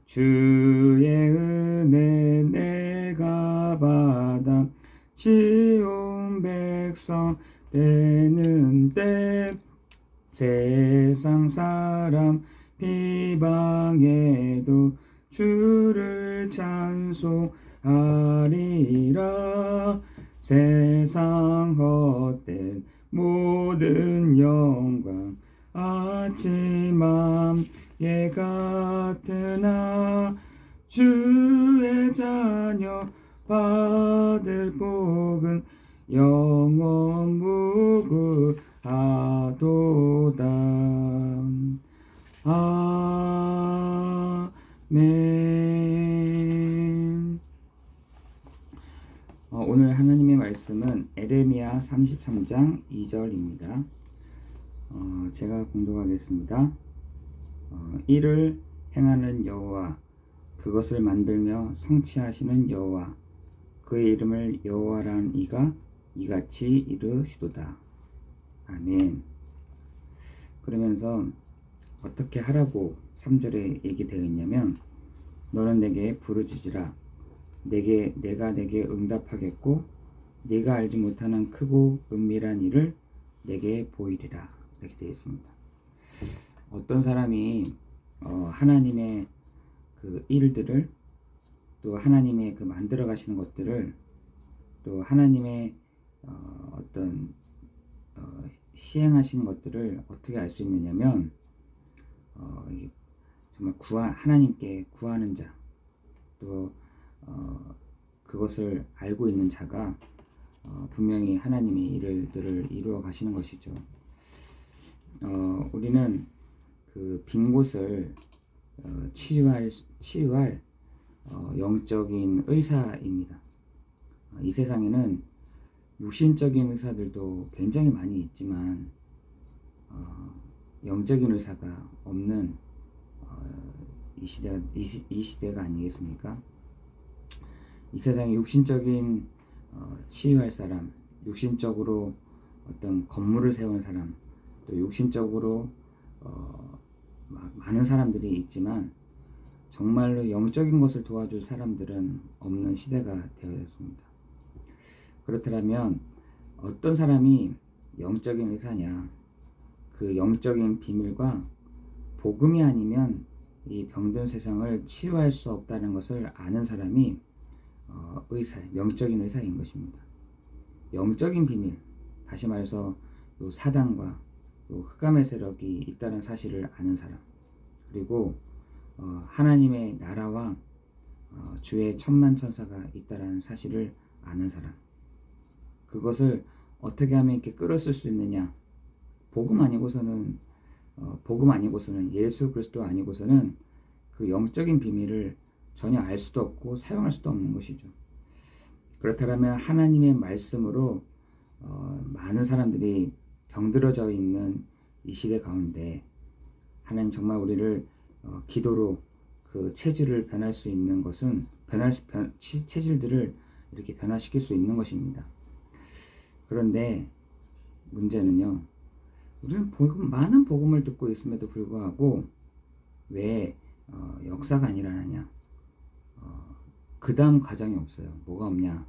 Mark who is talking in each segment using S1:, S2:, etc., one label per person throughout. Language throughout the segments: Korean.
S1: 주의 은혜 내가 받아 지온 백성 되는 때 세상 사람 비방해도 주를 찬송하리라. 세상 헛된 모든 영광 아침 함께 같으나 주의 자녀 받을 복은 영원 무궁하도다. 아멘. 오늘 하나님의 말씀은 에레미야 33장 2절입니다. 제가 공독하겠습니다. 이를 행하는 여호와, 그것을 만들며 성취하시는 여호와, 그의 이름을 여호와란 이가 이같이 이르시도다. 아멘. 그러면서 어떻게 하라고 3절에 얘기되어 있냐면, 너는 내게 부르짖으라. 내가 내게 응답하겠고 네가 알지 못하는 크고 은밀한 일을 내게 보이리라. 이렇게 되어 있습니다. 어떤 사람이 하나님의 그 일들을, 또 하나님의 그 만들어 가시는 것들을, 또 하나님의 어떤 시행하시는 것들을 어떻게 알 수 있느냐면, 정말 하나님께 구하는 자, 또 그것을 알고 있는 자가 분명히 하나님의 일들을 이루어 가시는 것이죠. 우리는 그 빈 곳을 치유할 영적인 의사입니다. 이 세상에는 육신적인 의사들도 굉장히 많이 있지만 영적인 의사가 없는 이 시대가 아니겠습니까? 이 세상에 육신적인 치유할 사람, 육신적으로 어떤 건물을 세우는 사람, 또 육신적으로 많은 사람들이 있지만 정말로 영적인 것을 도와줄 사람들은 없는 시대가 되어졌습니다. 그렇다면 어떤 사람이 영적인 의사냐? 그 영적인 비밀과 복음이 아니면 이 병든 세상을 치유할 수 없다는 것을 아는 사람이 영적인 의사인 것입니다. 영적인 비밀, 다시 말해서 요 사단과 요 흑암의 세력이 있다는 사실을 아는 사람, 그리고 하나님의 나라와 주의 천만 천사가 있다는 사실을 아는 사람, 그것을 어떻게 하면 이렇게 끌어쓸 수 있느냐? 복음 아니고서는 예수 그리스도 아니고서는 그 영적인 비밀을 전혀 알 수도 없고 사용할 수도 없는 것이죠. 그렇다면 하나님의 말씀으로 많은 사람들이 병들어져 있는 이 시대 가운데 하나님 정말 우리를 기도로 그 체질을 변할 수 있는 것은 체질들을 이렇게 변화시킬 수 있는 것입니다. 그런데 문제는요, 우리는 많은 복음을 듣고 있음에도 불구하고 왜 역사가 안 일어나냐? 그 다음 과정이 없어요. 뭐가 없냐?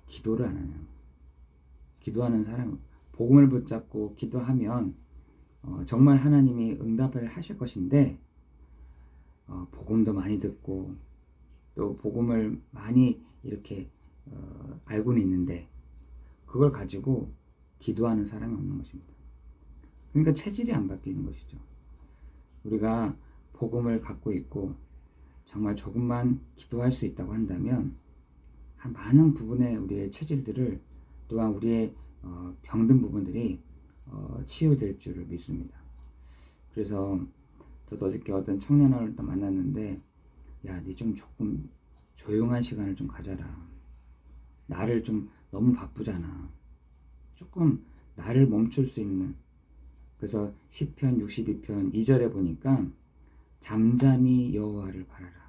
S1: 기도를 안 하냐? 기도하는 사람, 복음을 붙잡고 기도하면 정말 하나님이 응답을 하실 것인데, 복음도 많이 듣고 또 복음을 많이 이렇게 알고는 있는데 그걸 가지고 기도하는 사람이 없는 것입니다. 그러니까 체질이 안 바뀌는 것이죠. 우리가 복음을 갖고 있고 정말 조금만 기도할 수 있다고 한다면 많은 부분의 우리의 체질들을, 또한 우리의 병든 부분들이 치유될 줄을 믿습니다. 그래서 저도 어저께 어떤 청년을 또 만났는데, 야, 니 좀 조금 조용한 시간을 좀 가져라. 나를 좀 너무 바쁘잖아. 조금 나를 멈출 수 있는. 그래서 시편 62편 2절에 보니까 잠잠히 여호와를 바라라.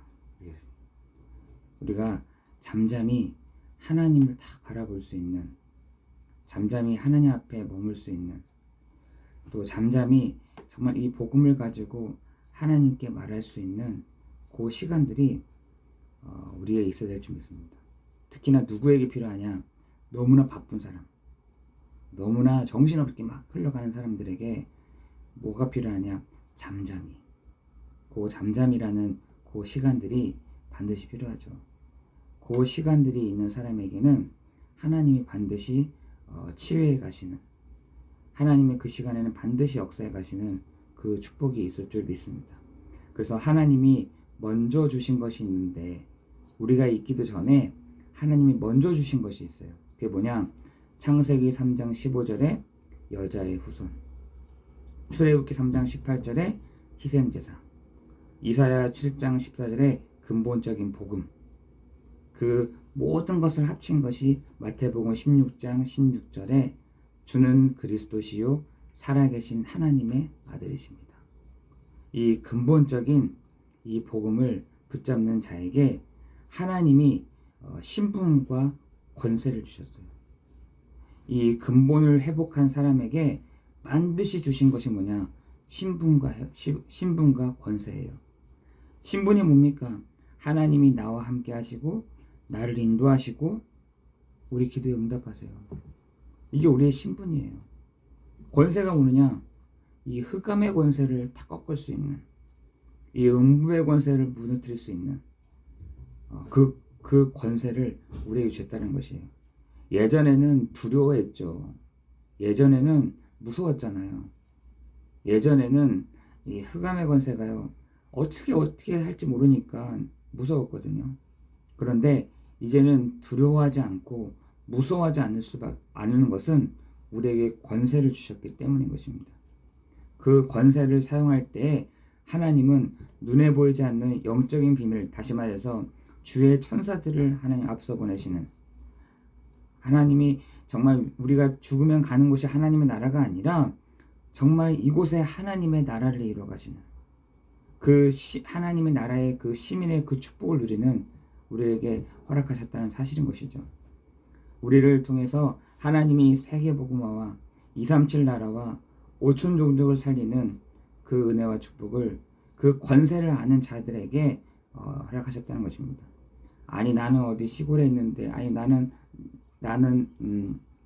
S1: 우리가 잠잠히 하나님을 딱 바라볼 수 있는, 잠잠히 하나님 앞에 머물 수 있는, 또 잠잠히 정말 이 복음을 가지고 하나님께 말할 수 있는 그 시간들이 우리에게 있어야 될 줄 믿습니다. 특히나 누구에게 필요하냐? 너무나 바쁜 사람, 너무나 정신없게 막 흘러가는 사람들에게 뭐가 필요하냐? 잠잠이. 그 잠잠이라는 그 시간들이 반드시 필요하죠. 그 시간들이 있는 사람에게는 하나님이 반드시 치유해 가시는, 하나님의 그 시간에는 반드시 역사해 가시는 그 축복이 있을 줄 믿습니다. 그래서 하나님이 먼저 주신 것이 있는데 우리가 있기도 전에 하나님이 먼저 주신 것이 있어요. 그게 뭐냐? 창세기 3장 15절에 여자의 후손, 출애굽기 3장 18절에 희생제사, 이사야 7장 14절에 근본적인 복음, 그 모든 것을 합친 것이 마태복음 16장 16절에 주는 그리스도시요 살아계신 하나님의 아들이십니다. 이 근본적인 이 복음을 붙잡는 자에게 하나님이 신분과 권세를 주셨어요. 이 근본을 회복한 사람에게 반드시 주신 것이 뭐냐? 신분과 권세예요. 신분이 뭡니까? 하나님이 나와 함께 하시고 나를 인도하시고 우리 기도에 응답하세요. 이게 우리의 신분이에요. 권세가 뭐느냐? 이 흑암의 권세를 다 꺾을 수 있는, 이 음부의 권세를 무너뜨릴 수 있는 그 권세를 우리에게 주셨다는 것이에요. 예전에는 두려워했죠. 예전에는 무서웠잖아요. 예전에는 이 흑암의 권세가요, 어떻게 할지 모르니까 무서웠거든요. 그런데 이제는 두려워하지 않고 무서워하지 않는 것은 우리에게 권세를 주셨기 때문인 것입니다. 그 권세를 사용할 때 하나님은 눈에 보이지 않는 영적인 비밀, 다시 말해서 주의 천사들을 하나님 앞서 보내시는, 하나님이 정말 우리가 죽으면 가는 곳이 하나님의 나라가 아니라 정말 이곳에 하나님의 나라를 이루어 가시는 하나님의 나라의 그 시민의 그 축복을 누리는 우리에게 허락하셨다는 사실인 것이죠. 우리를 통해서 하나님이 세계복음화와 237 나라와 5천 종족을 살리는 그 은혜와 축복을, 그 권세를 아는 자들에게 허락하셨다는 것입니다. 아니 나는 어디 시골에 있는데, 아니 나는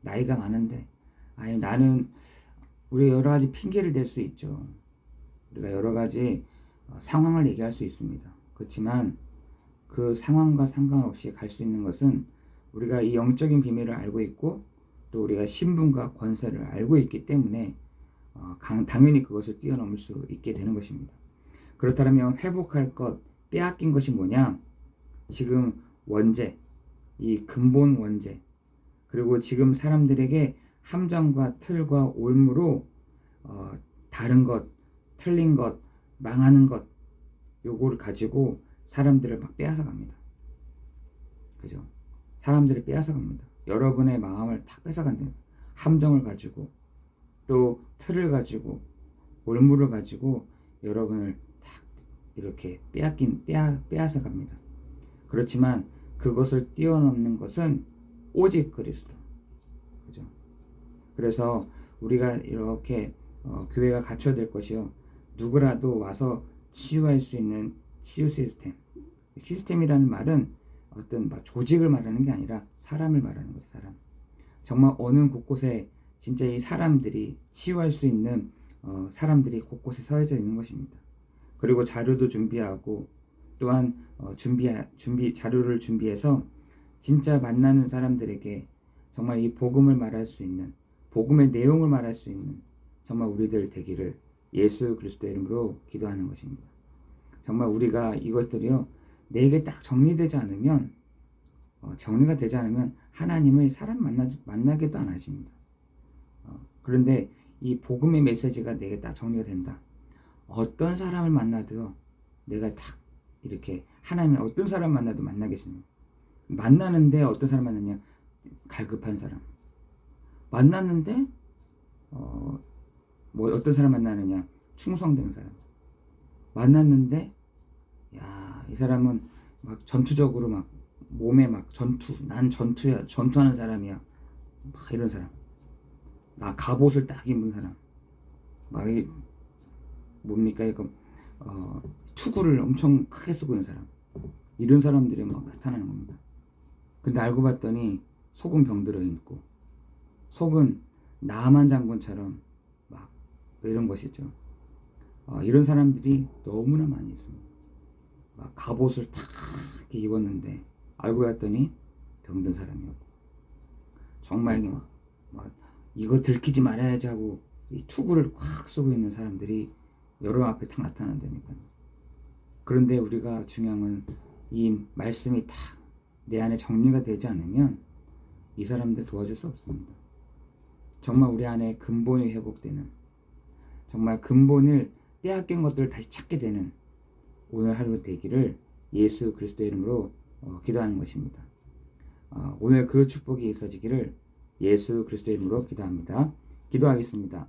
S1: 나이가 많은데, 아니 나는, 우리 여러 가지 핑계를 댈 수 있죠. 우리가 여러 가지 상황을 얘기할 수 있습니다. 그렇지만 그 상황과 상관없이 갈 수 있는 것은 우리가 이 영적인 비밀을 알고 있고 또 우리가 신분과 권세를 알고 있기 때문에 당연히 그것을 뛰어넘을 수 있게 되는 것입니다. 그렇다면 회복할 것, 빼앗긴 것이 뭐냐? 지금 원죄, 이 근본 원죄, 그리고 지금 사람들에게 함정과 틀과 올무로 다른 것, 틀린 것, 망하는 것, 요거를 가지고 사람들을 막 빼앗아 갑니다. 그죠? 사람들을 빼앗아 갑니다. 여러분의 마음을 다 뺏어 간다. 함정을 가지고 또 틀을 가지고 올무를 가지고 여러분을 딱 이렇게 빼앗아 갑니다. 그렇지만 그것을 뛰어넘는 것은 오직 그리스도. 그죠? 그래서 우리가 이렇게 교회가 갖춰야 될 것이요, 누구라도 와서 치유할 수 있는 치유 시스템. 시스템이라는 말은 어떤 조직을 말하는 게 아니라 사람을 말하는 거예요. 사람. 정말 어느 곳곳에 진짜 이 사람들이 치유할 수 있는 사람들이 곳곳에 서여져 있는 것입니다. 그리고 자료도 준비하고 또한 자료를 준비해서 진짜 만나는 사람들에게 정말 이 복음을 말할 수 있는, 복음의 내용을 말할 수 있는 정말 우리들 되기를 예수 그리스도의 이름으로 기도하는 것입니다. 정말 우리가 이것들이요, 내게 딱 정리가 되지 않으면 하나님을 사람 만나기도 안 하십니다. 그런데 이 복음의 메시지가 내게 딱 정리가 된다. 어떤 사람을 만나도 내가 딱 이렇게 하나님의 어떤 사람 만나도 만나겠습니다. 만나는데 어떤 사람 만났냐? 갈급한 사람. 만났는데 어떤 사람 만나느냐? 충성된 사람. 만났는데 이 사람은 막 전투적으로 막 몸에 막 난 전투하는 사람이야. 막 이런 사람. 나 갑옷을 딱 입은 사람. 막 뭡니까 이거? 투구를 엄청 크게 쓰고 있는 사람, 이런 사람들이 막 나타나는 겁니다. 근데 알고 봤더니 속은 병들어 있고 속은 나만 장군처럼 막 이런 것이죠. 이런 사람들이 너무나 많이 있습니다. 막 갑옷을 탁 이렇게 입었는데 알고 봤더니 병든 사람이었고, 정말 이게 막 이거 들키지 말아야지 하고 이 투구를 꽉 쓰고 있는 사람들이 여러분 앞에 탁 나타난다니까요. 그런데 우리가 중요한 건 이 말씀이 딱 내 안에 정리가 되지 않으면 이 사람들 도와줄 수 없습니다. 정말 우리 안에 근본이 회복되는, 정말 근본을 빼앗긴 것들을 다시 찾게 되는 오늘 하루 되기를 예수 그리스도의 이름으로 기도하는 것입니다. 오늘 그 축복이 있어지기를 예수 그리스도의 이름으로 기도합니다. 기도하겠습니다.